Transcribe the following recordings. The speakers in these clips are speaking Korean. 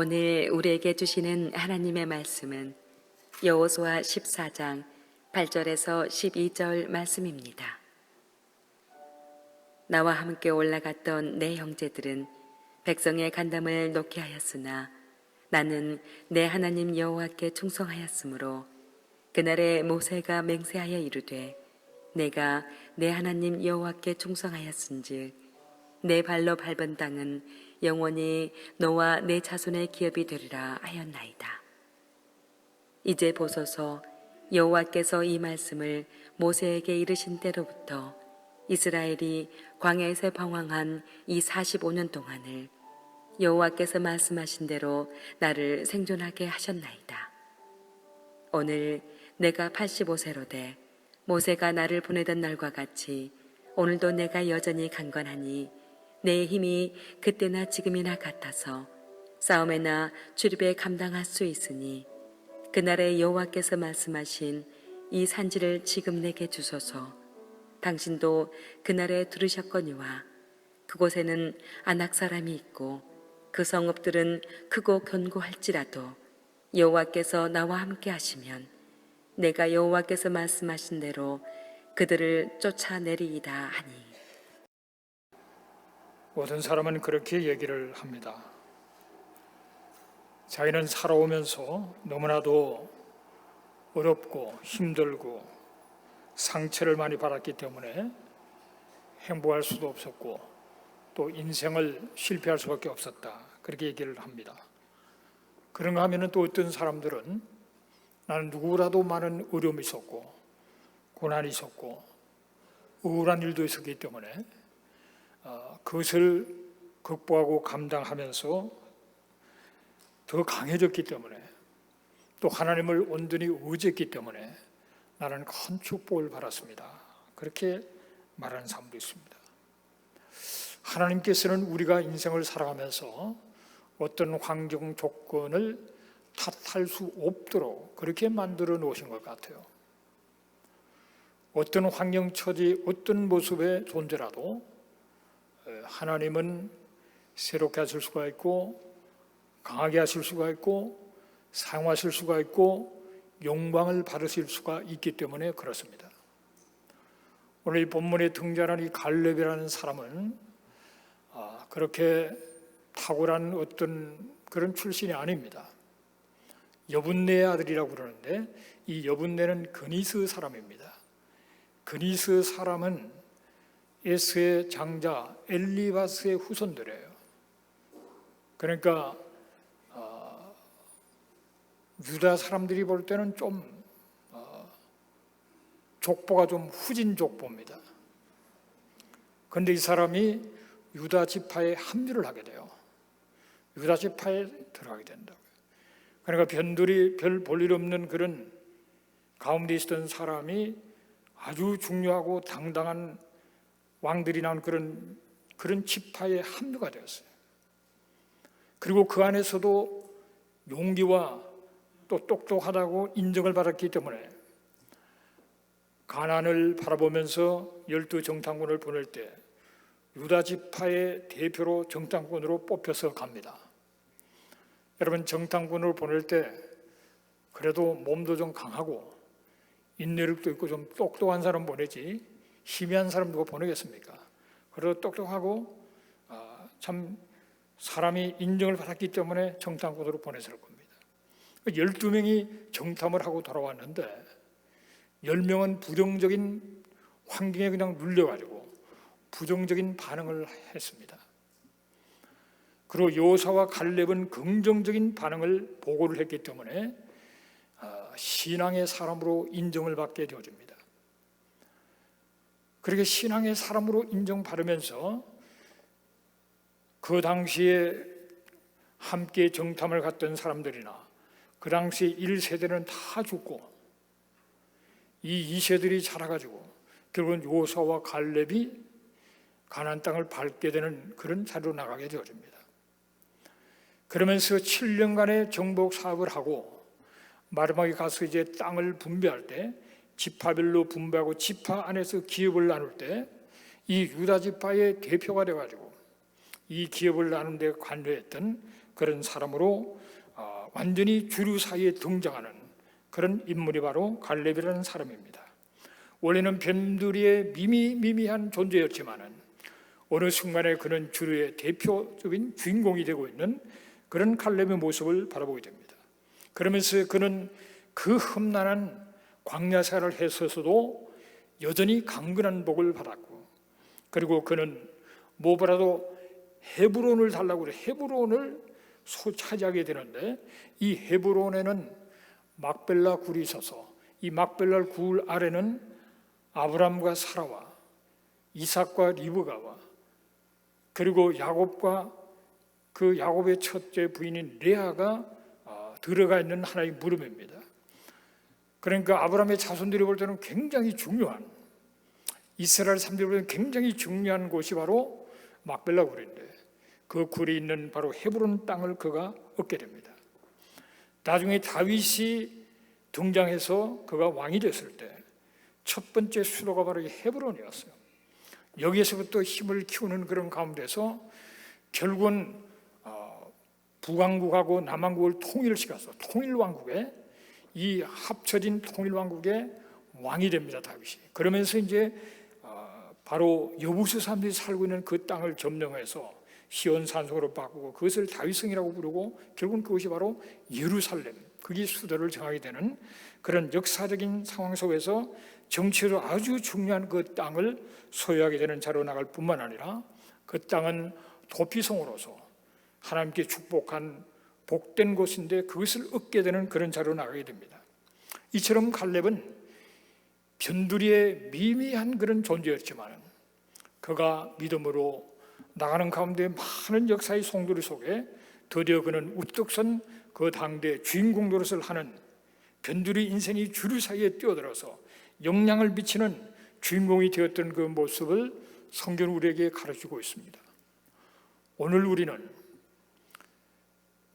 오늘 우리에게 주시는 하나님의 말씀은 여호수아 14장 8절에서 12절 말씀입니다. 나와 함께 올라갔던 내 형제들은 백성의 간담을 놓게 하였으나 나는 내 하나님 여호와께 충성하였으므로 그날에 모세가 맹세하여 이르되 내가 내 하나님 여호와께 충성하였은즉 내 발로 밟은 땅은 영원히 너와 내 자손의 기업이 되리라 하였나이다. 이제 보소서, 여호와께서 이 말씀을 모세에게 이르신 때로부터 이스라엘이 광야에서 방황한 이 45년 동안을 여호와께서 말씀하신 대로 나를 생존하게 하셨나이다. 오늘 내가 85세로 돼 모세가 나를 보내던 날과 같이 오늘도 내가 여전히 강건하니 내 힘이 그때나 지금이나 같아서 싸움에나 출입에 감당할 수 있으니 그날에 여호와께서 말씀하신 이 산지를 지금 내게 주소서. 당신도 그날에 들으셨거니와 그곳에는 아낙 사람이 있고 그 성읍들은 크고 견고할지라도 여호와께서 나와 함께 하시면 내가 여호와께서 말씀하신 대로 그들을 쫓아내리이다 하니. 모든 사람은 그렇게 얘기를 합니다. 자기는 살아오면서 너무나도 어렵고 힘들고 상처를 많이 받았기 때문에 행복할 수도 없었고 또 인생을 실패할 수밖에 없었다, 그렇게 얘기를 합니다. 그런가 하면 또 어떤 사람들은 나는 누구라도 많은 어려움이 있었고 고난이 있었고 우울한 일도 있었기 때문에 그것을 극복하고 감당하면서 더 강해졌기 때문에 또 하나님을 온전히 의지했기 때문에 나는 큰 축복을 받았습니다, 그렇게 말하는 사람도 있습니다. 하나님께서는 우리가 인생을 살아가면서 어떤 환경 조건을 탓할 수 없도록 그렇게 만들어 놓으신 것 같아요. 어떤 환경 처지 어떤 모습의 존재라도 하나님은 새롭게 하실 수가 있고 강하게 하실 수가 있고 사용하실 수가 있고 영광을 받으실 수가 있기 때문에 그렇습니다. 오늘 이 본문에 등장하는 이 갈렙이라는 사람은 그렇게 탁월한 어떤 그런 출신이 아닙니다. 여분네의 아들이라고 그러는데 이 여분네는 그니스 사람입니다. 그니스 사람은 에스의 장자 엘리바스의 후손들이에요. 그러니까 유다 사람들이 볼 때는 좀 족보가 좀 후진 족보입니다. 그런데 이 사람이 유다 지파에 합류를 하게 돼요. 유다 지파에 들어가게 된다고요. 그러니까 별 볼 일 없는 그런 가운데 있었던 사람이 아주 중요하고 당당한 왕들이 나온 그런 지파에 합류가 되었어요. 그리고 그 안에서도 용기와 또 똑똑하다고 인정을 받았기 때문에 가나안을 바라보면서 12정탐꾼을 보낼 때 유다 지파의 대표로 정탐꾼으로 뽑혀서 갑니다. 여러분, 정탐꾼을 보낼 때 그래도 몸도 좀 강하고 인내력도 있고 좀 똑똑한 사람 보내지 희미한 사람 누가 보내겠습니까? 그래도 똑똑하고 참 사람이 인정을 받았기 때문에 정탐꾼으로 보내서를 겁니다. 12명이 정탐을 하고 돌아왔는데 10명은 부정적인 환경에 그냥 눌려가지고 부정적인 반응을 했습니다. 그리고 여호수아와 갈렙은 긍정적인 반응을 보고를 했기 때문에 신앙의 사람으로 인정을 받게 되어집니다. 그렇게 신앙의 사람으로 인정받으면서 그 당시에 함께 정탐을 갔던 사람들이나 그 당시 1세대는 다 죽고 이 2세들이 자라가지고 결국은 여호수아와 갈렙이 가나안 땅을 밟게 되는 그런 자리로 나가게 되어집니다. 그러면서 7년간의 정복 사업을 하고 마지막에 가서 이제 땅을 분배할 때 지파별로 분배하고 지파 안에서 기업을 나눌 때 이 유다 지파의 대표가 돼가지고 이 기업을 나누는 데 관여했던 그런 사람으로 완전히 주류 사이에 등장하는 그런 인물이 바로 갈렙이라는 사람입니다. 원래는 변두리의 미미한 존재였지만은 어느 순간에 그는 주류의 대표적인 주인공이 되고 있는 그런 갈렙의 모습을 바라보게 됩니다. 그러면서 그는 그 험난한 광야 생활을 했어서도 여전히 강건한 복을 받았고, 그리고 그는 뭐보다도 헤브론을 달라고 그래. 헤브론을 차지하게 되는데, 이 헤브론에는 막벨라 굴이 있어서 이 막벨라 굴 아래는 아브람과 사라와 이삭과 리브가와 그리고 야곱과 그 야곱의 첫째 부인인 레아가 들어가 있는 하나의 무덤입니다. 그러니까 아브라함의 자손들이 볼 때는 굉장히 중요한, 이스라엘 사람들이 볼 때는 굉장히 중요한 곳이 바로 막벨라 굴인데, 그 굴이 있는 바로 헤브론 땅을 그가 얻게 됩니다. 나중에 다윗이 등장해서 그가 왕이 됐을 때 첫 번째 수도가 바로 이 헤브론이었어요. 여기에서부터 힘을 키우는 그런 가운데서 결국은 북왕국하고 남왕국을 통일시켜서 통일왕국에, 이 합쳐진 통일왕국의 왕이 됩니다, 다윗이. 그러면서 이제 바로 여부수 사람들이 살고 있는 그 땅을 점령해서 시온 산성으로 바꾸고 그것을 다윗성이라고 부르고, 결국은 그것이 바로 예루살렘, 그게 수도를 정하게 되는 그런 역사적인 상황 속에서 정치로 아주 중요한 그 땅을 소유하게 되는 자로 나갈 뿐만 아니라, 그 땅은 도피성으로서 하나님께 축복한 복된 곳인데 그것을 얻게 되는 그런 자로 나가게 됩니다. 이처럼 갈렙은 변두리의 미미한 그런 존재였지만 그가 믿음으로 나가는 가운데 많은 역사의 송두리 속에 드디어 그는 우뚝 선 그 당대 주인공 노릇을 하는, 변두리 인생이 주류 사이에 뛰어들어서 영향을 미치는 주인공이 되었던 그 모습을 성경은 우리에게 가르치고 있습니다. 오늘 우리는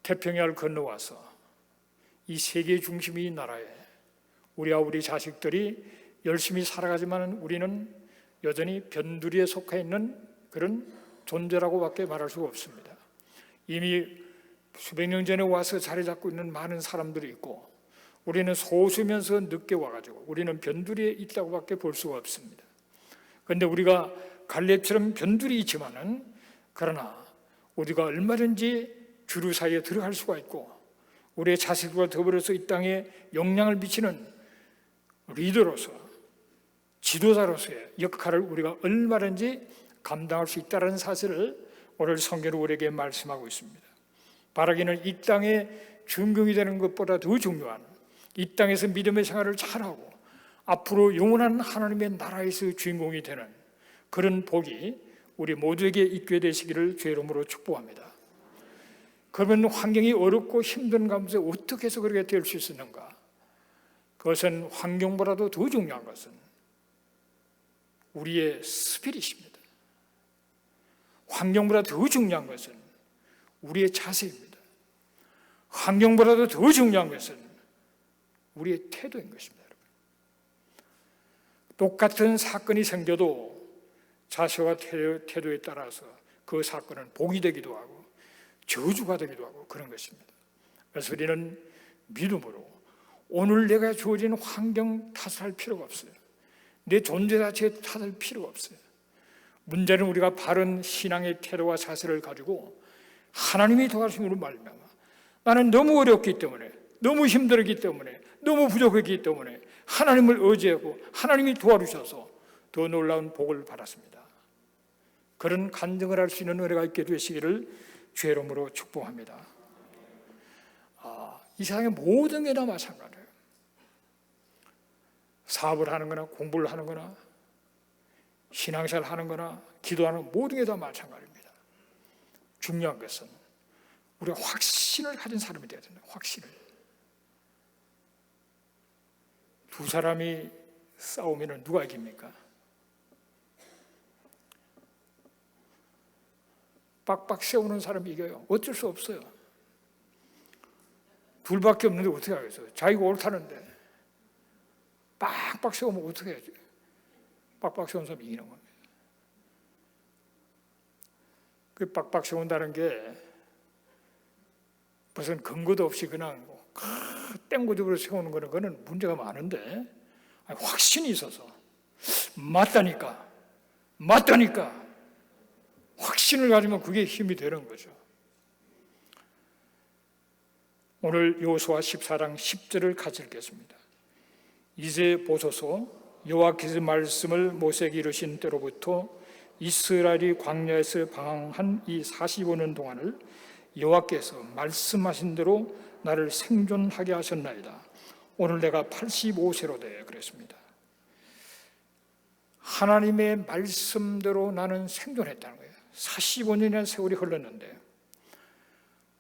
태평양을 건너와서 이 세계 중심의 나라에 우리와 우리 자식들이 열심히 살아가지만 우리는 여전히 변두리에 속해 있는 그런 존재라고밖에 말할 수가 없습니다. 이미 수백 년 전에 와서 자리 잡고 있는 많은 사람들이 있고, 우리는 소수면서 늦게 와가지고 우리는 변두리에 있다고밖에 볼 수가 없습니다. 그런데 우리가 갈렙처럼 변두리 있지만은, 그러나 우리가 얼마든지 주류 사이에 들어갈 수가 있고, 우리의 자식과 더불어서 이 땅에 영향을 미치는 리더로서, 지도자로서의 역할을 우리가 얼마든지 감당할 수 있다는 사실을 오늘 성경은 우리에게 말씀하고 있습니다. 바라기는 이 땅에 중경이 되는 것보다 더 중요한, 이 땅에서 믿음의 생활을 잘하고 앞으로 영원한 하나님의 나라에서 주인공이 되는 그런 복이 우리 모두에게 있게 되시기를 주의 이름으로 축복합니다. 그러면 환경이 어렵고 힘든 가운데 어떻게 해서 그렇게 될 수 있었는가? 그것은 환경보다도 더 중요한 것은 우리의 스피릿입니다. 환경보다 더 중요한 것은 우리의 자세입니다. 환경보다도 더 중요한 것은 우리의 태도인 것입니다. 여러분. 똑같은 사건이 생겨도 자세와 태도에 따라서 그 사건은 복이 되기도 하고 저주가 되기도 하고 그런 것입니다. 그래서 우리는 믿음으로 오늘 내가 주어진 환경 탓할 필요가 없어요. 내 존재 자체에 탓할 필요가 없어요. 문제는 우리가 바른 신앙의 태도와 자세를 가지고 하나님이 도와주심으로 말미암아 나는 너무 어렵기 때문에, 너무 힘들었기 때문에, 너무 부족했기 때문에 하나님을 의지하고 하나님이 도와주셔서 더 놀라운 복을 받았습니다. 그런 간증을 할 수 있는 은혜가 있게 되시기를 주의 이름으로 축복합니다. 이 세상의 모든 게 다 마찬가지예요. 사업을 하는 거나 공부를 하는 거나 신앙생활 하는 거나 기도하는 모든 게 다 마찬가지입니다. 중요한 것은 우리가 확신을 가진 사람이 되어야 된다. 확신을. 두 사람이 싸우면 누가 이깁니까? 빡빡 세우는 사람이 이겨요. 어쩔 수 없어요. 둘밖에 없는데 어떻게 하겠어요? 자기가 옳다는데 빡빡 세우면 어떻게 해야지? 빡빡 세우는 사람이 이기는 겁니다. 그 빡빡 세운다는 게 무슨 근거도 없이 그냥 땡고집으로 세우는 거는 그거는 문제가 많은데, 확신이 있어서 맞다니까 확신을 가지면 그게 힘이 되는 거죠. 오늘 여호수아 14장 10절을 같이 읽겠습니다. 이제 보소서, 여호와께서 말씀을 모세에게 이르신 때로부터 이스라엘이 광야에서 방황한 이 45년 동안을 여호와께서 말씀하신 대로 나를 생존하게 하셨나이다. 오늘 내가 85세로 돼 그랬습니다. 하나님의 말씀대로 나는 생존했다는 거예요. 45년이라는 세월이 흘렀는데,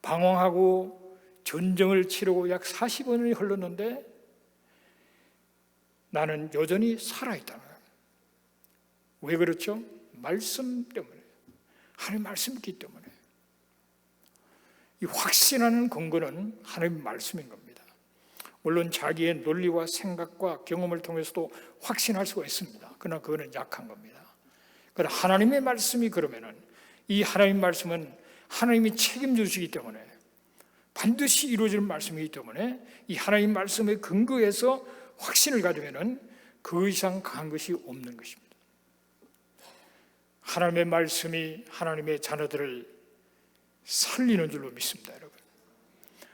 방황하고 전쟁을 치르고 약 45년이 흘렀는데 나는 여전히 살아있다는 거예요. 왜 그렇죠? 말씀 때문에, 하나님 말씀이 있기 때문에. 이 확신하는 근거는 하나님 말씀인 겁니다. 물론 자기의 논리와 생각과 경험을 통해서도 확신할 수가 있습니다. 그러나 그거는 약한 겁니다. 그러나 하나님의 말씀이, 그러면은 이 하나님 말씀은 하나님이 책임지시기 때문에, 반드시 이루어질 말씀이기 때문에 이 하나님 말씀의 근거에서 확신을 가지면은 그 이상 강한 것이 없는 것입니다. 하나님의 말씀이 하나님의 자녀들을 살리는 줄로 믿습니다, 여러분.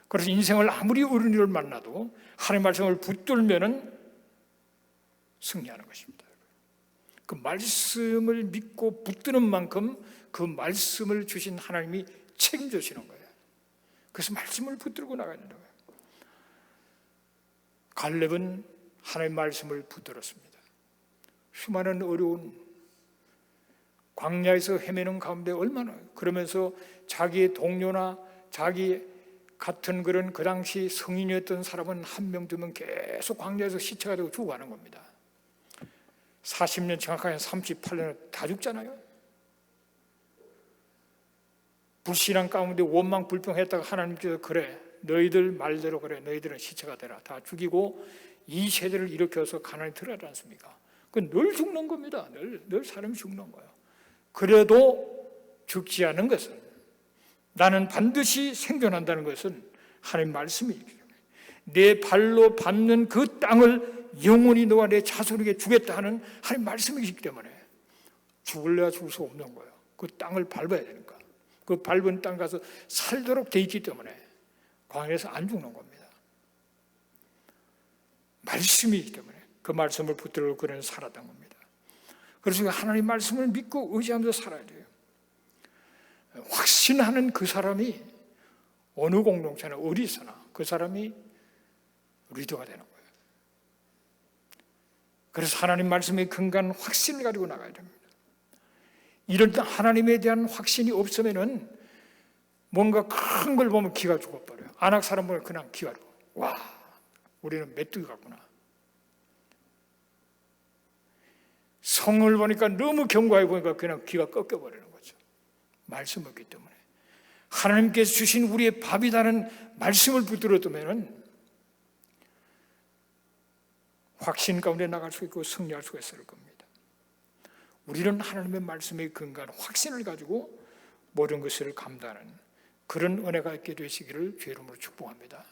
그래서 인생을 아무리 어려운 일을 만나도 하나님의 말씀을 붙들면은 승리하는 것입니다. 그 말씀을 믿고 붙드는 만큼 그 말씀을 주신 하나님이 책임지시는 거예요. 그래서 말씀을 붙들고 나가야 된다고요. 갈렙은 하나님의 말씀을 붙들었습니다. 수많은 어려운 광야에서 헤매는 가운데 얼마나, 그러면서 자기의 동료나 자기 같은 그런 그 당시 성인이었던 사람은 한 명, 두 명 계속 광야에서 시체가 되고 죽어가는 겁니다. 40년, 정확하게 38년 다 죽잖아요. 불신앙 가운데 원망 불평했다가 하나님께서 그래, 너희들 말대로 그래, 너희들은 시체가 되라, 다 죽이고 이 세대를 일으켜서 가나안에 들어가지 않습니까? 그건 늘 죽는 겁니다. 늘 사람이 죽는 거예요. 그래도 죽지 않은 것은, 나는 반드시 생존한다는 것은 하나님 말씀이기 때문에, 내 발로 밟는 그 땅을 영원히 너와 내 자손에게 주겠다 하는 하나님 말씀이기 때문에 죽을래야 죽을 수 없는 거예요. 그 땅을 밟아야 되니까. 그 밟은 땅 가서 살도록 돼 있기 때문에 광야에서 안 죽는 겁니다. 말씀이기 때문에 그 말씀을 붙들고 그는 살았던 겁니다. 그래서 하나님 말씀을 믿고 의지하면서 살아야 돼요. 확신하는 그 사람이 어느 공동체나 어디서나 그 사람이 리더가 되는 거예요. 그래서 하나님 말씀에 근간 확신을 가지고 나가야 됩니다. 이런 하나님에 대한 확신이 없으면은 뭔가 큰 걸 보면 기가 죽어버려요. 안악 사람 보면 그냥 기가 죽어. 와, 우리는 메뚜기 같구나. 성을 보니까 너무 견고해 보니까 그냥 기가 꺾여버리는 거죠. 말씀 없기 때문에. 하나님께서 주신 우리의 밥이라는 말씀을 붙들었다면 확신 가운데 나갈 수 있고 승리할 수가 있을 겁니다. 우리는 하나님의 말씀에 근거한 확신을 가지고 모든 것을 감당하는 그런 은혜가 있게 되시기를 주의 이름으로 축복합니다.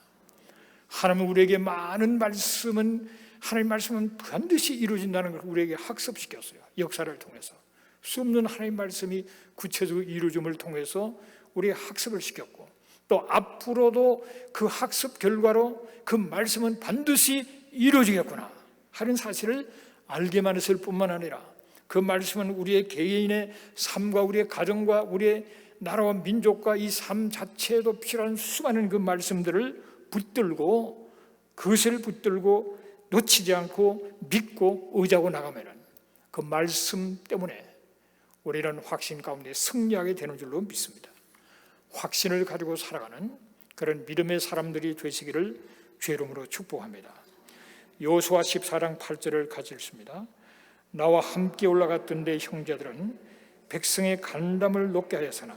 하나님은 우리에게 많은 말씀은, 하나님의 말씀은 반드시 이루어진다는 걸 우리에게 학습시켰어요. 역사를 통해서 수없는 하나님의 말씀이 구체적으로 이루어짐을 통해서 우리의 학습을 시켰고, 또 앞으로도 그 학습 결과로 그 말씀은 반드시 이루어지겠구나 하는 사실을 알게만 했을 뿐만 아니라 그 말씀은 우리의 개인의 삶과 우리의 가정과 우리의 나라와 민족과 이 삶 자체에도 필요한 수많은 그 말씀들을 붙들고, 그것을 붙들고 놓치지 않고 믿고 의지하고 나가면 그 말씀 때문에 우리는 확신 가운데 승리하게 되는 줄로 믿습니다. 확신을 가지고 살아가는 그런 믿음의 사람들이 되시기를 주의 이름으로 축복합니다. 여호수아 14장 8절을 같이 읽습니다. 나와 함께 올라갔던 내 형제들은 백성의 간담을 높게 하였으나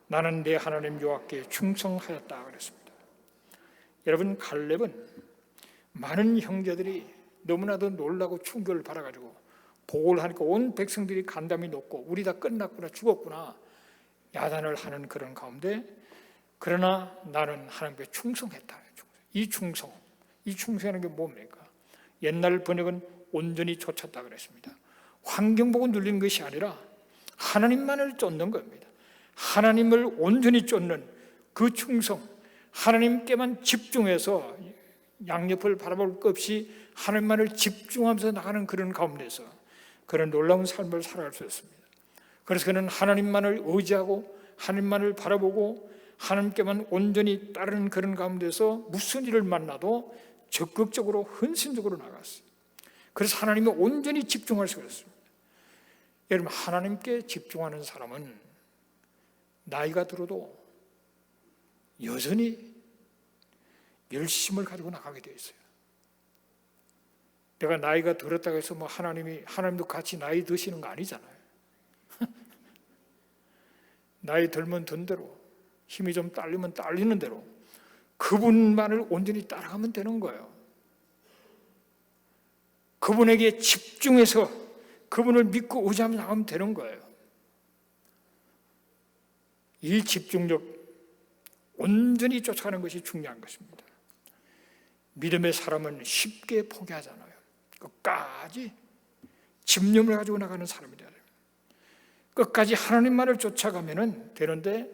나는 내 하나님 여호와께 충성하였다 그랬습니다. 여러분, 갈렙은 많은 형제들이 너무나도 놀라고 충격을 받아가지고 보고를 하니까 온 백성들이 간담이 높고 우리 다 끝났구나, 죽었구나, 야단을 하는 그런 가운데, 그러나 나는 하나님께 충성했다. 이 충성이라는 게 뭡니까? 옛날 번역은 온전히 쫓았다 그랬습니다. 환경 보고 눌리는 것이 아니라 하나님만을 쫓는 겁니다. 하나님을 온전히 쫓는 그 충성, 하나님께만 집중해서 양옆을 바라볼 것 없이 하나님만을 집중하면서 나가는 그런 가운데서 그런 놀라운 삶을 살아갈 수 있습니다. 그래서 그는 하나님만을 의지하고 하나님만을 바라보고 하나님께만 온전히 따르는 그런 가운데서 무슨 일을 만나도 적극적으로 헌신적으로 나갔어요. 그래서 하나님에 온전히 집중할 수가 있습니다. 여러분, 하나님께 집중하는 사람은 나이가 들어도 여전히 열심을 가지고 나가게 되어 있어요. 내가 나이가 들었다고 해서 뭐 하나님도 같이 나이 드시는 거 아니잖아요. 나이 들면 든 대로, 힘이 좀 딸리면 딸리는 대로 그분만을 온전히 따라가면 되는 거예요. 그분에게 집중해서 그분을 믿고 의지하며 나가면 되는 거예요. 이 집중력, 온전히 쫓아가는 것이 중요한 것입니다. 믿음의 사람은 쉽게 포기하잖아요. 끝까지 집념을 가지고 나가는 사람이 돼야 돼요. 끝까지 하나님만을 쫓아가면 되는데,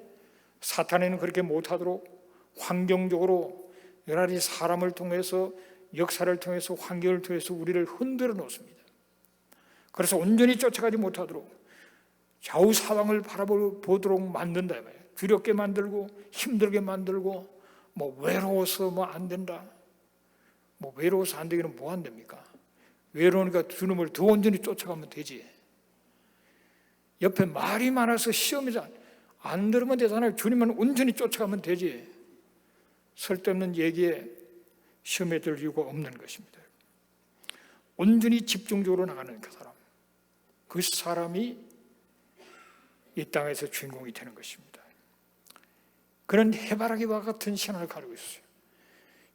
사탄에는 그렇게 못하도록 환경적으로 여러 가지 사람을 통해서, 역사를 통해서, 환경을 통해서 우리를 흔들어 놓습니다. 그래서 온전히 쫓아가지 못하도록 좌우 사방을 바라보도록 만든다. 두렵게 만들고 힘들게 만들고, 뭐 외로워서 뭐 안 된다. 뭐 외로워서 안 되기는 뭐 안 됩니까? 외로우니까 주님을 더 온전히 쫓아가면 되지. 옆에 말이 많아서 시험이 안 들으면 되잖아요. 주님만 온전히 쫓아가면 되지. 쓸데없는 얘기에 시험에 들 이유가 없는 것입니다. 온전히 집중적으로 나가는 그 사람이 이 땅에서 주인공이 되는 것입니다. 그런 해바라기와 같은 신앙을 가지고 있어요.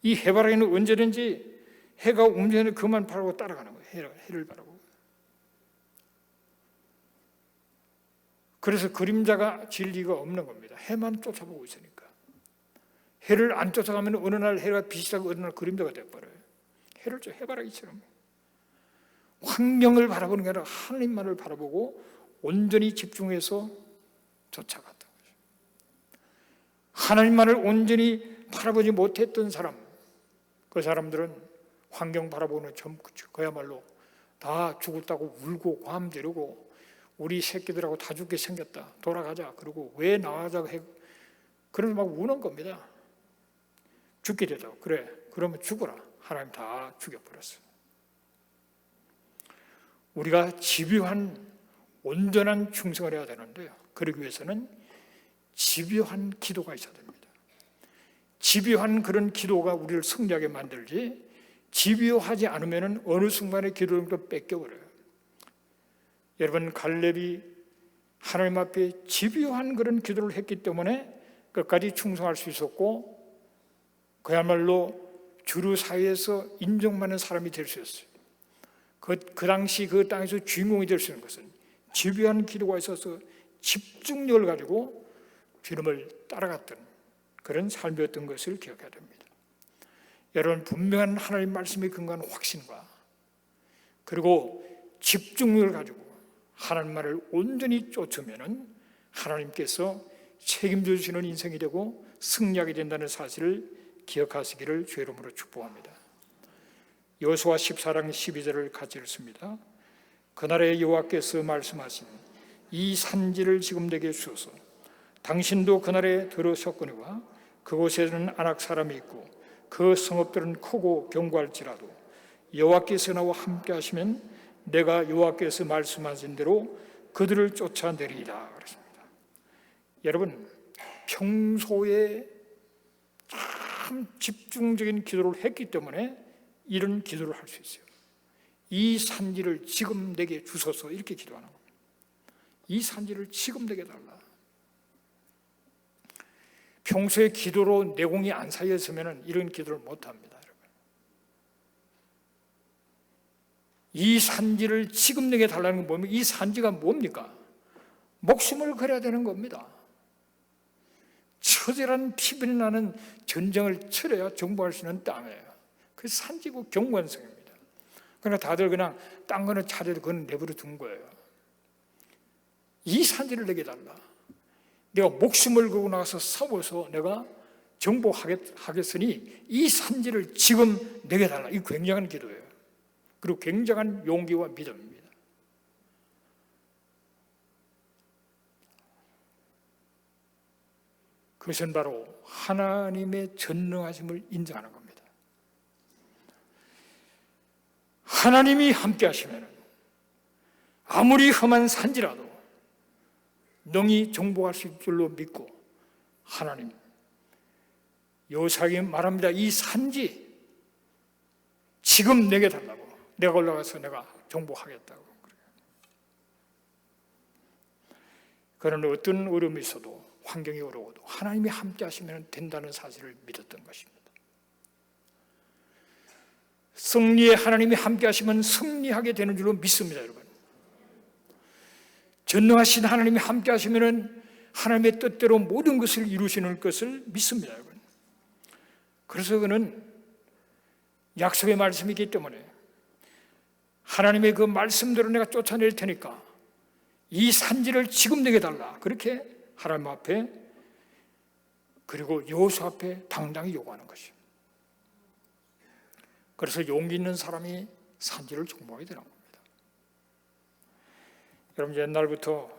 이 해바라기는 언제든지 해가 움직이는 그만 바라보고 따라가는 거예요. 해를 바라보고. 그래서 그림자가 질 리가 없는 겁니다. 해만 쫓아보고 있으니까. 해를 안 쫓아가면 어느 날 해가 비치다고 어느 날 그림자가 돼버려요. 해를 해바라기처럼. 환경을 바라보는 게 아니라 하나님만을 바라보고 온전히 집중해서 쫓아갔던 거죠. 하나님만을 온전히 바라보지 못했던 사람, 그 사람들은 환경 바라보는 그야말로 다 죽었다고 울고 고함지르고, 우리 새끼들하고 다 죽게 생겼다, 돌아가자, 그리고 왜 나가자고 해, 그러면서 막 우는 겁니다. 죽게 되자고. 그래, 그러면 죽어라. 하나님 다 죽여버렸어요. 우리가 집요한 온전한 충성을 해야 되는데요, 그러기 위해서는 집요한 기도가 있어야 됩니다. 집요한 그런 기도가 우리를 승리하게 만들지, 집요하지 않으면 어느 순간에 기도를 또 뺏겨버려요. 여러분, 갈렙이 하나님 앞에 집요한 그런 기도를 했기 때문에 끝까지 충성할 수 있었고, 그야말로 주류 사회에서 인정받는 사람이 될 수 있어요. 그 당시 그 땅에서 주인공이 될 수 있는 것은 집요한 기도가 있어서 집중력을 가지고 주님을 따라갔던 그런 삶이었던 것을 기억해야 됩니다. 여러분, 분명한 하나님 말씀에 근거한 확신과 그리고 집중력을 가지고 하나님만을 온전히 쫓으면 하나님께서 책임져 주시는 인생이 되고 승리하게 된다는 사실을 기억하시기를 주의 이름으로 축복합니다. 여호수아 14장 12절을 같이 읽습니다. 그날에 여호와께서 말씀하신 이 산지를 지금 내게 주소서. 당신도 그날에 들으셨거니와 그곳에는 아낙 사람이 있고 그 성읍들은 크고 견고할지라도 여호와께서 나와 함께 하시면 내가 여호와께서 말씀하신 대로 그들을 쫓아내리이다 그랬습니다. 여러분, 평소에 참 집중적인 기도를 했기 때문에 이런 기도를 할 수 있어요. 이 산지를 지금 내게 주소서, 이렇게 기도하는 겁니다. 이 산지를 지금 내게 달라. 평소에 기도로 내공이 안 쌓였으면 이런 기도를 못합니다. 여러분, 이 산지를 지금 내게 달라는 건 뭡니까? 이 산지가 뭡니까? 목숨을 걸어야 되는 겁니다. 처절한 피변이 나는 전쟁을 치러야 정복할 수 있는 땅이에요. 그 산지고 경관성입니다. 그러니까 다들 그냥 딴 거는 차려도 그건 내버려 둔 거예요. 이 산지를 내게 달라. 내가 목숨을 걸고 나가서 싸워서 내가 정복하겠으니 이 산지를 지금 내게 달라. 이 굉장한 기도예요. 그리고 굉장한 용기와 믿음입니다. 그것은 바로 하나님의 전능하심을 인정하는 겁니다. 하나님이 함께 하시면 아무리 험한 산지라도 능히 정복할 수 있을 줄로 믿고, 하나님, 여호수아에게 말합니다. 이 산지 지금 내게 달라고. 내가 올라가서 내가 정복하겠다고. 그러나 어떤 어려움이 있어도, 환경이 어려워도 하나님이 함께 하시면 된다는 사실을 믿었던 것입니다. 승리에 하나님이 함께 하시면 승리하게 되는 줄로 믿습니다, 여러분. 전능하신 하나님이 함께 하시면 하나님의 뜻대로 모든 것을 이루시는 것을 믿습니다, 여러분. 그래서 그는 약속의 말씀이기 때문에 하나님의 그 말씀대로 내가 쫓아낼 테니까 이 산지를 지금 내게 달라. 그렇게 하나님 앞에, 그리고 여호수아 앞에 당당히 요구하는 것입니다. 그래서 용기 있는 사람이 산지를 정복하게 되는 겁니다. 여러분, 옛날부터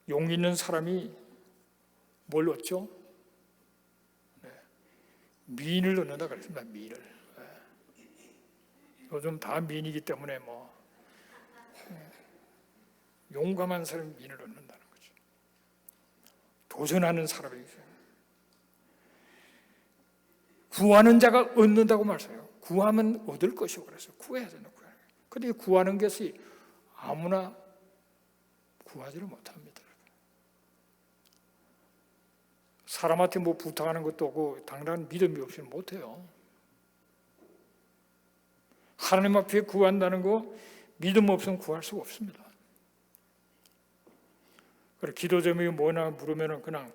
용기 있는 사람이 뭘 얻죠? 미인을 얻는다 그랬습니다. 미인을. 요즘 다 미인이기 때문에 용감한 사람이 미인을 얻는다는 거죠. 도전하는 사람이 있어요. 구하는 자가 얻는다고 말해요. 구하면 얻을 것이고, 그래서 구해야 되는 거예요. 그런데 구하는 것이 아무나 구하지를 못합니다. 사람한테 뭐 부탁하는 것도 없고 당당한 믿음이 없이는 못해요. 하나님 앞에 구한다는 거 믿음 없으면 구할 수가 없습니다. 그래, 기도 제목이 뭐냐 물으면은 그냥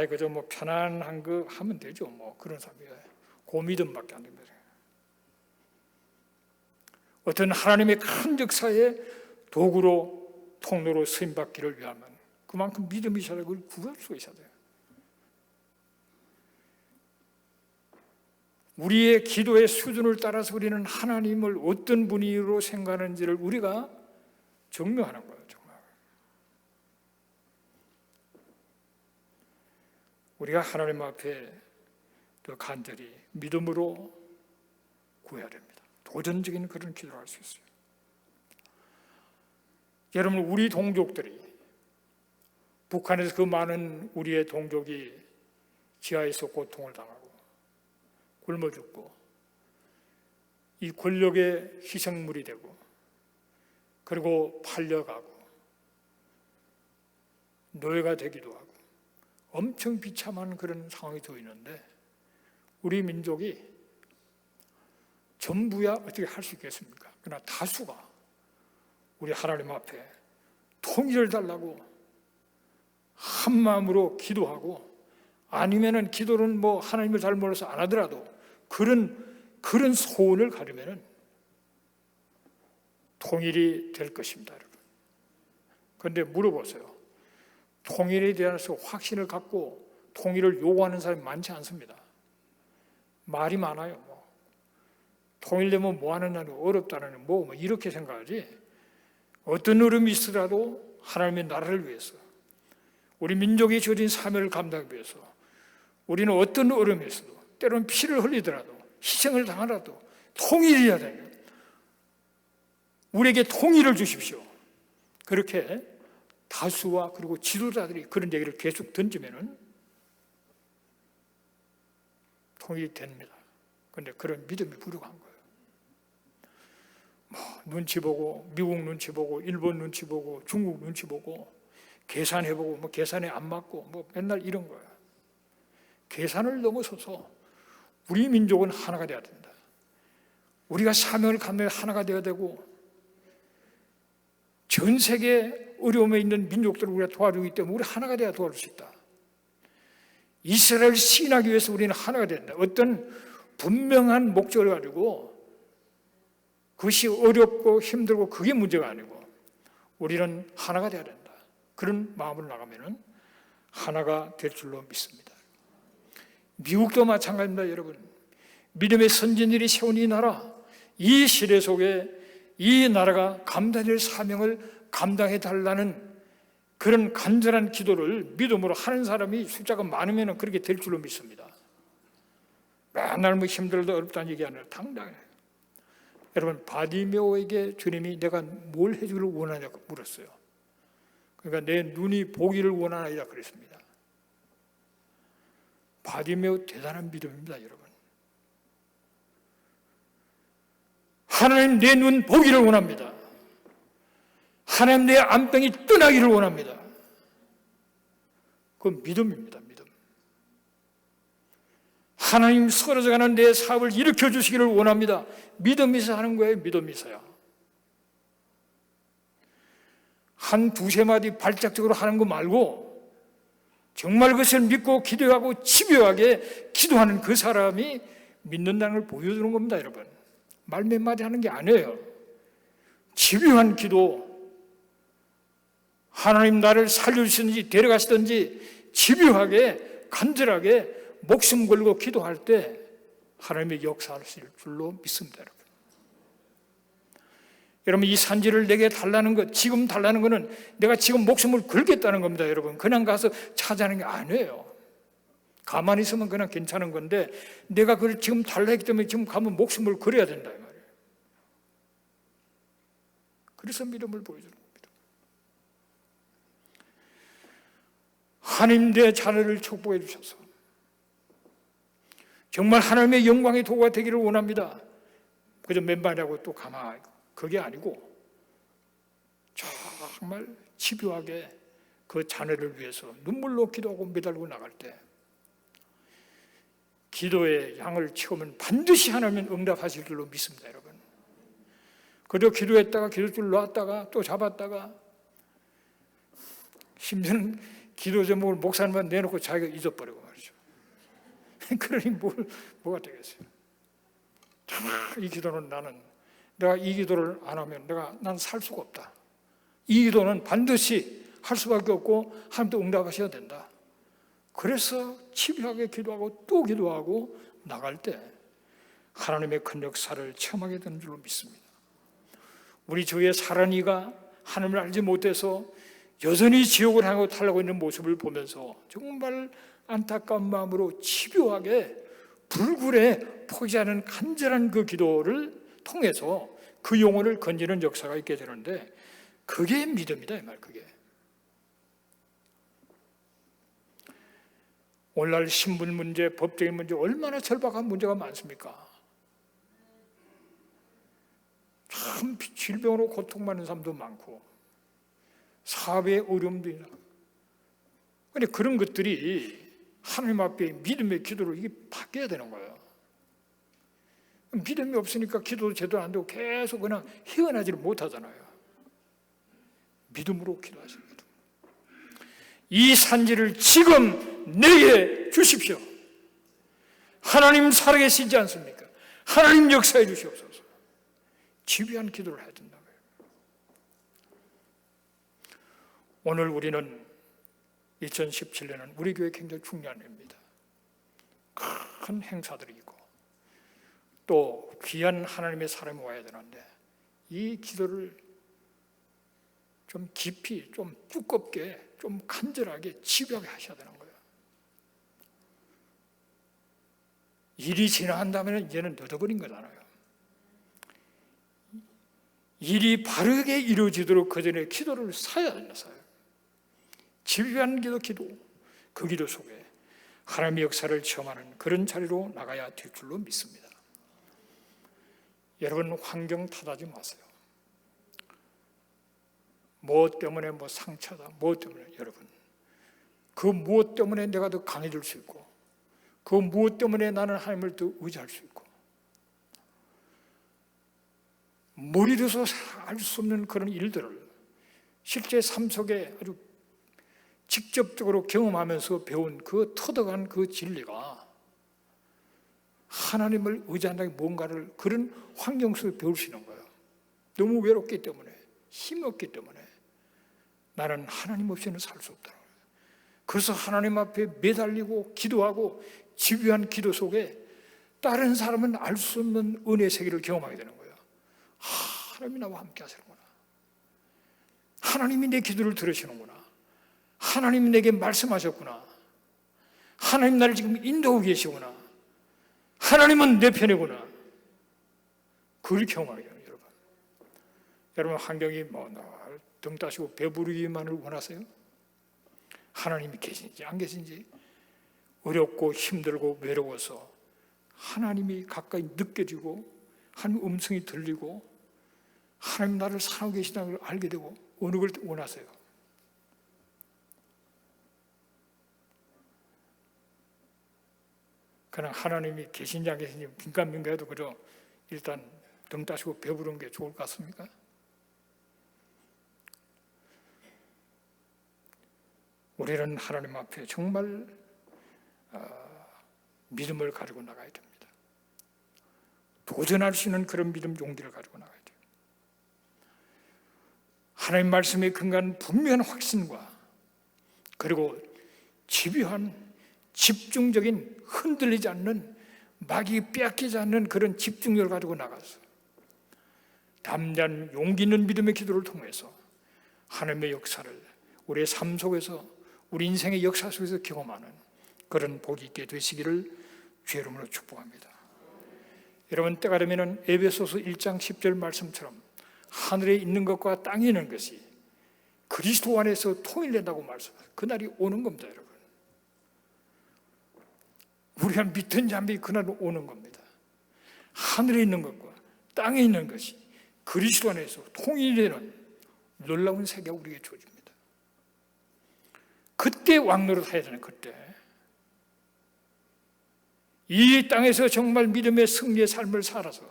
그저 뭐 편안한 거 하면 되죠. 뭐 그런 사람이에요. 그 믿음밖에 안 됩니다. 어떤 하나님의 큰 역사의 도구로, 통로로 쓰임받기를 위하면 그만큼 믿음이 있어야 되고 그걸 구할 수가 있어야 돼요. 우리의 기도의 수준을 따라서 우리는 하나님을 어떤 분으로 생각하는지를 우리가 증명하는 거예요. 정말 우리가 하나님 앞에 더 간절히 믿음으로 구해야 됩니다. 도전적인 그런 기도를 할 수 있어요. 여러분, 우리 동족들이, 북한에서 그 많은 우리의 동족이 지하에서 고통을 당하고 굶어 죽고 이 권력의 희생물이 되고 그리고 팔려가고 노예가 되기도 하고 엄청 비참한 그런 상황이 되어 있는데, 우리 민족이 전부야 어떻게 할 수 있겠습니까? 그러나 다수가 우리 하나님 앞에 통일을 달라고 한 마음으로 기도하고, 아니면은 기도는 뭐 하나님을 잘 몰라서 안 하더라도 그런 소원을 가르면은 통일이 될 것입니다, 여러분. 그런데 물어보세요. 통일에 대해서 확신을 갖고 통일을 요구하는 사람이 많지 않습니다. 말이 많아요. 통일되면 뭐 하느냐는 어렵다는 뭐 이렇게 생각하지, 어떤 어려움이 있더라도 하나님의 나라를 위해서, 우리 민족이 저진 사명을 감당하기 위해서 우리는 어떤 어려움이 있어도, 때로는 피를 흘리더라도, 희생을 당하더라도 통일해야 돼요. 우리에게 통일을 주십시오. 그렇게 다수와 그리고 지도자들이 그런 얘기를 계속 던지면은 통일이 됩니다. 그런데 그런 믿음이 부족한 거예요. 눈치 보고, 미국 눈치 보고, 일본 눈치 보고, 중국 눈치 보고, 계산해보고, 계산에 안 맞고, 맨날 이런 거예요. 계산을 넘어서서 우리 민족은 하나가 되어야 된다. 우리가 사명을 감당해 하나가 되어야 되고, 전 세계 어려움에 있는 민족들을 우리가 도와주기 때문에 우리 하나가 되어야 도와줄 수 있다. 이스라엘을 시인하기 위해서 우리는 하나가 된다. 어떤 분명한 목적을 가지고 그것이 어렵고 힘들고 그게 문제가 아니고 우리는 하나가 되어야 된다. 그런 마음으로 나가면 하나가 될 줄로 믿습니다. 미국도 마찬가지입니다, 여러분. 믿음의 선진들이 세운 이 나라, 이 시대 속에 이 나라가 감당할 사명을 감당해 달라는 그런 간절한 기도를 믿음으로 하는 사람이 숫자가 많으면 그렇게 될 줄로 믿습니다. 맨날 뭐 힘들다 어렵다는 얘기 아니라 당당해요. 여러분, 바디메오에게 주님이 내가 뭘 해주기를 원하냐고 물었어요. 그러니까 내 눈이 보기를 원하나이다 그랬습니다. 바디메오 대단한 믿음입니다, 여러분. 하나님 내 눈 보기를 원합니다. 하나님 내 안병이 떠나기를 원합니다. 그건 믿음입니다, 믿음. 하나님 쓰러져가는 내 사업을 일으켜 주시기를 원합니다. 믿음이 있어야 하는 거예요, 믿음이 있어야. 한 두세 마디 발작적으로 하는 거 말고 정말 그것을 믿고 기도하고 집요하게 기도하는 그 사람이 믿는다는 걸 보여주는 겁니다, 여러분. 말 몇 마디 하는 게 아니에요. 집요한 기도, 하나님 나를 살려주시든지 데려가시든지 집요하게 간절하게 목숨 걸고 기도할 때 하나님의 역사하실 줄로 믿습니다, 여러분. 여러분, 이 산지를 내게 달라는 것, 지금 달라는 것은 내가 지금 목숨을 걸겠다는 겁니다, 여러분. 그냥 가서 찾아하는 게 아니에요. 가만히 있으면 그냥 괜찮은 건데 내가 그걸 지금 달라 했기 때문에 지금 가면 목숨을 걸어야 된다, 이 말이에요. 그래서 믿음을 보여주는 겁니다. 하나님 내 자녀를 축복해 주셔서 정말 하나님의 영광의 도구가 되기를 원합니다. 그저 맨발하고 또 가만히 그게 아니고 정말 집요하게 그 자녀를 위해서 눈물로 기도하고 매달고 나갈 때 기도의 양을 채우면 반드시 하나님은 응답하실 줄로 믿습니다, 여러분. 그리고 기도했다가 기도줄 놨다가 또 잡았다가 심지어는 기도 제목을 목사님만 내놓고 자기가 잊어버리고 말이죠. 그러니 뭐가 되겠어요? 이 기도는 내가 이 기도를 안 하면 난 살 수가 없다. 이 기도는 반드시 할 수밖에 없고 하나님도 응답하셔야 된다. 그래서 집요하게 기도하고 또 기도하고 나갈 때 하나님의 큰 역사를 체험하게 되는 줄로 믿습니다. 우리 주위의 사랑이가 하나님을 알지 못해서 여전히 지옥을 향하고 타려고 있는 모습을 보면서 정말 안타까운 마음으로 집요하게 불굴에 포기하는 간절한 그 기도를 통해서 그 영혼을 건지는 역사가 있게 되는데 그게 믿음이다, 이 말. 그게 오늘날 신분 문제, 법적인 문제 얼마나 절박한 문제가 많습니까? 참 질병으로 고통받는 사람도 많고 사업의 어려움도 있고 그런데 그런 것들이 하나님 앞에 믿음의 기도로 이게 바뀌어야 되는 거예요. 믿음이 없으니까 기도도 제대로 안 되고 계속 그냥 헤어나지를 못하잖아요. 믿음으로 기도하십니다. 이 산지를 지금 내게 주십시오. 하나님 살아계시지 않습니까? 하나님 역사해 주시옵소서. 집요한 기도를 해야 된다고요. 오늘 우리는 2017년은 우리 교회 굉장히 중요한 해입니다. 큰 행사들이 있고 또 귀한 하나님의 사람이 와야 되는데 이 기도를 좀 깊이, 좀 두껍게, 좀 간절하게 집요하게 하셔야 되는 거예요. 일이 지나간다면 이제는 늦어버린 거잖아요. 일이 바르게 이루어지도록 그 전에 기도를 사야 된다서요. 집요한 기도, 그 기도 속에 하나님의 역사를 체험하는 그런 자리로 나가야 될 줄로 믿습니다. 여러분, 환경 탓하지 마세요. 무엇 때문에 상처다, 무엇 때문에, 여러분, 그 무엇 때문에 내가 더 강해질 수 있고 그 무엇 때문에 나는 하나님을 더 의지할 수 있고 머리로서 알 수 없는 그런 일들을 실제 삶 속에 아주 직접적으로 경험하면서 배운 그 터득한 그 진리가 하나님을 의지한다는 뭔가를 그런 환경 속에 배울 수 있는 거예요. 너무 외롭기 때문에, 힘이 없기 때문에 나는 하나님 없이는 살 수 없다는 거예요. 그래서 하나님 앞에 매달리고 기도하고 집요한 기도 속에 다른 사람은 알 수 없는 은혜의 세계를 경험하게 되는 거예요. 하나님이 나와 함께 하시는구나. 하나님이 내 기도를 들으시는구나. 하나님이 내게 말씀하셨구나. 하나님 나를 지금 인도하고 계시구나. 하나님은 내 편이구나. 그걸 경험하게 돼요, 여러분. 여러분 환경이 등 따시고 배부르기만을 원하세요? 하나님이 계신지 안 계신지, 어렵고 힘들고 외로워서 하나님이 가까이 느껴지고 하나님 음성이 들리고 하나님 나를 사랑하고 계시다는 걸 알게 되고 어느 걸 원하세요? 그냥 하나님이 계신지 안 계신지 민감민가해도 그저 일단 등 따시고 배부른 게 좋을 것 같습니까? 우리는 하나님 앞에 정말 믿음을 가지고 나가야 됩니다. 도전할 수 있는 그런 믿음, 용기를 가지고 나가야 돼요. 하나님 말씀에 근거한 분명한 확신과 그리고 집요한 집중적인 흔들리지 않는, 막이 빼앗기지 않는 그런 집중력을 가지고 나가서 담대한 용기 있는 믿음의 기도를 통해서 하나님의 역사를 우리의 삶 속에서, 우리 인생의 역사 속에서 경험하는 그런 복이 있게 되시기를 주의 이름으로 축복합니다. 여러분, 때가 되면 에베소서 1장 10절 말씀처럼 하늘에 있는 것과 땅에 있는 것이 그리스도 안에서 통일된다고 말씀하세요. 그날이 오는 겁니다, 여러분. 우리가 믿든지 안 믿든지 그날은 오는 겁니다. 하늘에 있는 것과 땅에 있는 것이 그리스도 안에서 통일되는 놀라운 세계가 우리에게 주어집니다. 그때 왕노릇 해야 되는, 그때 이 땅에서 정말 믿음의 승리의 삶을 살아서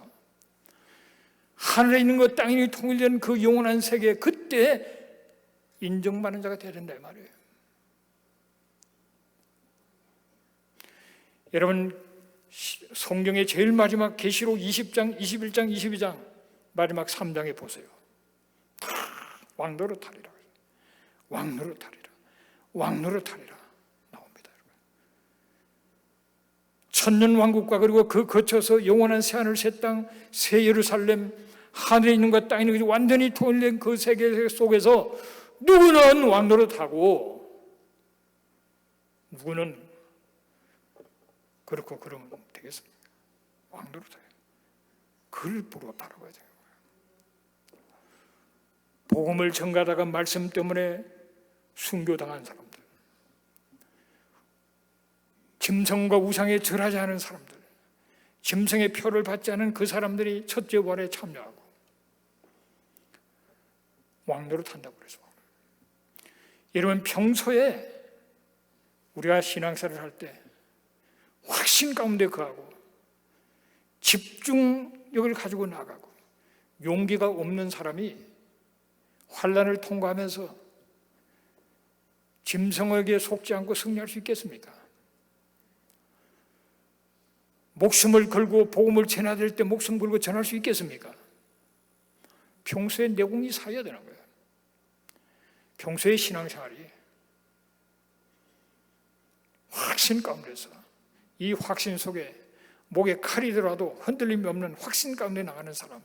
하늘에 있는 것, 땅에 있는 통일된 그 영원한 세계, 그때 인정받는 자가 되야 된다 이 말이에요. 여러분, 성경의 제일 마지막 계시록 20장, 21장, 22장 마지막 3장에 보세요. 왕노릇하리라, 왕노릇하리라, 왕노릇하리라 나옵니다. 여러분. 천년 왕국과 그리고 그 거쳐서 영원한 새하늘, 새 땅, 새 예루살렘, 하늘에 있는 것, 땅에 있는 것이 완전히 통일된 그 세계 속에서 누구는 왕노릇하고 누구는 그렇고 그러면 되겠습니까? 왕노릇해요. 그를 보고 따라가야 돼요. 복음을 전가하다가 말씀 때문에 순교당한 사람들, 짐승과 우상에 절하지 않은 사람들, 짐승의 표를 받지 않은 그 사람들이 첫째 부활에 참여하고 왕노릇한다고 그래서. 여러분, 평소에 우리가 신앙생활을 할 때 확신 가운데 거하고 집중력을 가지고 나가고 용기가 없는 사람이 환난을 통과하면서 짐승에게 속지 않고 승리할 수 있겠습니까? 목숨을 걸고 복음을 전해야 때 목숨 걸고 전할 수 있겠습니까? 평소에 내공이 쌓여야 되는 거예요. 평소의 신앙생활이 확신 가운데서, 이 확신 속에 목에 칼이 들어와도 흔들림이 없는 확신 가운데 나가는 사람,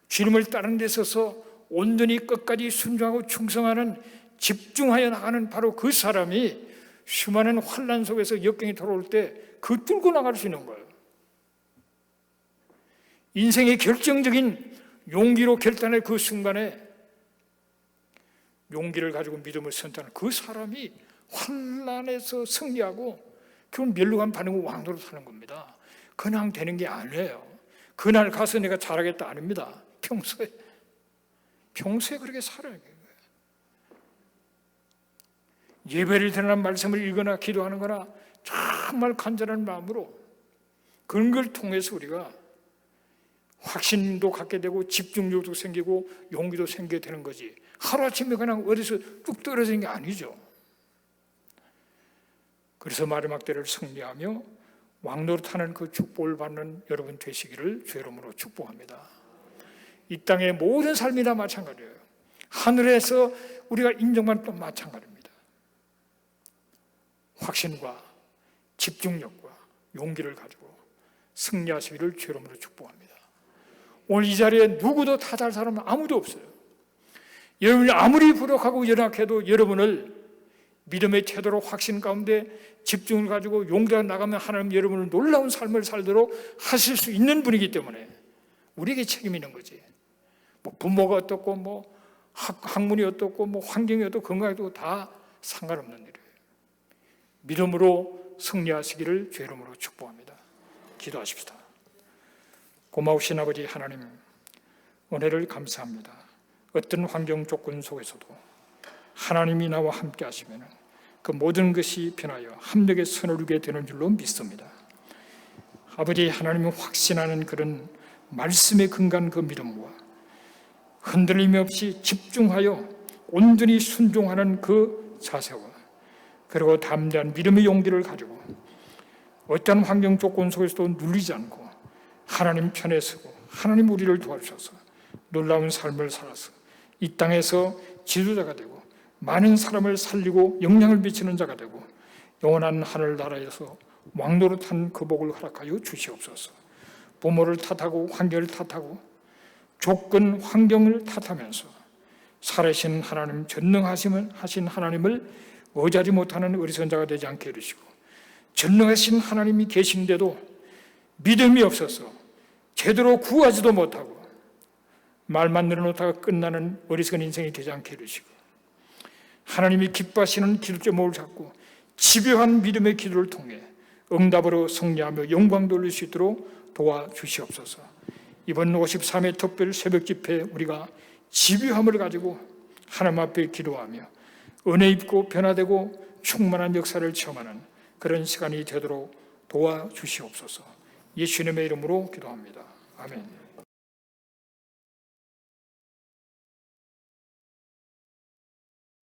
주님을 따르는 데 있어서 온전히 끝까지 순종하고 충성하는, 집중하여 나가는 바로 그 사람이 수많은 환난 속에서 역경이 돌아올 때 그 뚫고 나갈 수 있는 거예요. 인생의 결정적인 용기로 결단할 그 순간에 용기를 가지고 믿음을 선택하는 그 사람이 환난에서 승리하고 그건 멸류관 반응을 왕노릇 하는 겁니다. 그냥 되는 게 아니에요. 그날 가서 내가 잘하겠다 아닙니다. 평소에 그렇게 살아야 돼요. 예배를 드리는 말씀을 읽거나 기도하는 거나 정말 간절한 마음으로 그런 걸 통해서 우리가 확신도 갖게 되고 집중력도 생기고 용기도 생기게 되는 거지. 하루아침에 그냥 어디서 뚝 떨어지는 게 아니죠. 그래서 마지막 때를 승리하며 왕노릇하는 그 축복을 받는 여러분 되시기를 주의 이름으로 축복합니다. 이 땅의 모든 삶이 다 마찬가지예요. 하늘에서 우리가 인정받는 또 마찬가지입니다. 확신과 집중력과 용기를 가지고 승리하시기를 주의 이름으로 축복합니다. 오늘 이 자리에 누구도 타잘 사람은 아무도 없어요. 여러분이 아무리 부족하고 연약해도 여러분을 믿음의 태도로 확신 가운데 집중을 가지고 용기가 나가면 하나님 여러분을 놀라운 삶을 살도록 하실 수 있는 분이기 때문에 우리에게 책임이 있는 거지. 뭐 부모가 어떻고 뭐 학문이 어떻고 뭐 환경이 어떻고 건강이 어떻고 다 상관없는 일이에요. 믿음으로 승리하시기를 주의 이름으로 축복합니다. 기도하십시다. 고마우신 아버지 하나님, 은혜를 감사합니다. 어떤 환경 조건 속에서도 하나님이 나와 함께 하시면 그 모든 것이 변하여 합력의 선을 이루게 되는 줄로 믿습니다. 아버지 하나님이 확신하는 그런 말씀에 근거한 그 믿음과 흔들림 없이 집중하여 온전히 순종하는 그 자세와 그리고 담대한 믿음의 용기를 가지고 어떠한 환경 조건 속에서도 눌리지 않고 하나님 편에 서고 하나님 우리를 도와주셔서 놀라운 삶을 살아서 이 땅에서 지도자가 되고 많은 사람을 살리고 영향을 미치는 자가 되고 영원한 하늘나라에서 왕노릇한 그 복을 허락하여 주시옵소서. 부모를 탓하고 환경을 탓하고 조건 환경을 탓하면서 살아계신 하나님, 전능하신 하나님을 의지하지 못하는 어리석은 자가 되지 않게 해주시고 전능하신 하나님이 계신데도 믿음이 없어서 제대로 구하지도 못하고 말만 늘어놓다가 끝나는 어리석은 인생이 되지 않게 해주시고 하나님이 기뻐하시는 기도 제목을 잡고 집요한 믿음의 기도를 통해 응답으로 승리하며 영광 돌릴 수 있도록 도와주시옵소서. 이번 53회 특별 새벽 집회 우리가 집요함을 가지고 하나님 앞에 기도하며 은혜 입고 변화되고 충만한 역사를 체험하는 그런 시간이 되도록 도와주시옵소서. 예수님의 이름으로 기도합니다. 아멘.